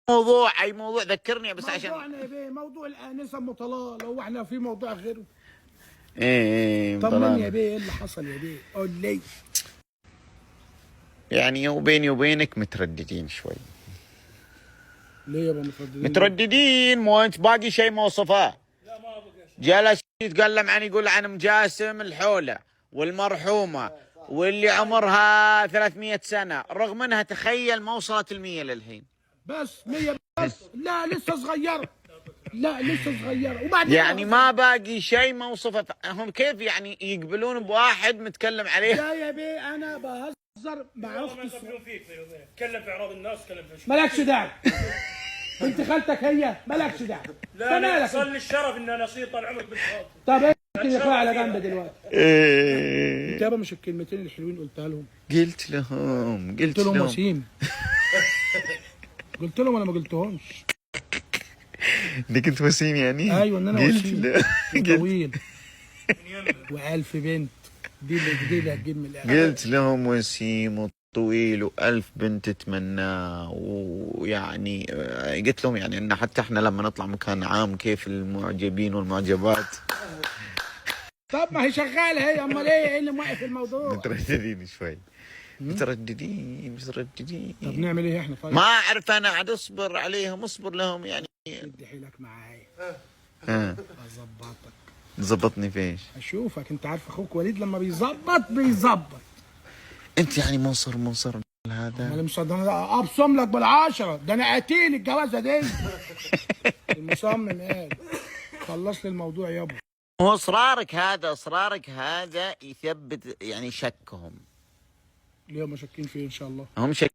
موضوع اي موضوع ذكرني بس عشان موضوعنا يا بيه موضوع الآنسة أم طلال، هو احنا في موضوع غيره؟ ايه طمني يا طلال. بيه، ايه اللي حصل يا بيه؟ قول لي. يعني وبيني وبينك مترددين شوي. ليه يابا مترددين ليه؟ مترددين، مو انت باقي شيء ما وصفه. جلس يتكلم يقول عن ام جاسم الحولة والمرحومة واللي عمرها 300 سنة، رغم انها تخيل ما وصلت 100 للحين. بس 100 بس؟ لا لسه صغيرة، لا لسه صغيرة. وبعدين يعني ما باقي شيء ما وصفه. هم كيف يعني يقبلون بواحد متكلم عليه؟ لا يا بيه أنا بهزر مع أختي. تكلم في اعراض الناس، تكلم في مالكش دعوة. بنت خالتك هي، مالكش دعوة. لا مالك؟ يحصل لي الشرف ان انا اصير طال عمرك بنت خالتي. طب ايه كده على جنب دلوقتي؟ انت يابا مش الكلمتين الحلوين قلتها لهم؟ قلت قلت لهم لهم وسيم. قلت لهم ولا ما قلتهمش؟ انك كنت وسيم يعني؟ ايوه ان انا قلت وسيم له وطويل والف بنت. دي اللي هتجيب من الاخر. قلت لهم وسيم وطويل والف بنت تتمناه. ويعني قلت لهم يعني ان حتى احنا لما نطلع مكان عام كيف المعجبين والمعجبات. طب ما هي شغاله هي، امال ايه اللي موقف الموضوع؟ مترددين شوي. مترددين. طب نعمل ايه احنا طيب؟ ما اعرف انا عاد اصبر عليهم اصبر لهم يعني. ادي حيلك معايا. اظبطك. ظبطني فيش؟ اشوفك. انت عارف اخوك وليد لما بيظبط. انت يعني منصر هذا. امال مصدق ابصم لك بالعشره، ده انا قتيل الجوازه دي. المصمم قال خلص لي الموضوع يابا. هو اصرارك هذا يثبت يعني شكهم. ليه هم شاكين فيه ان شاء الله؟ هم شك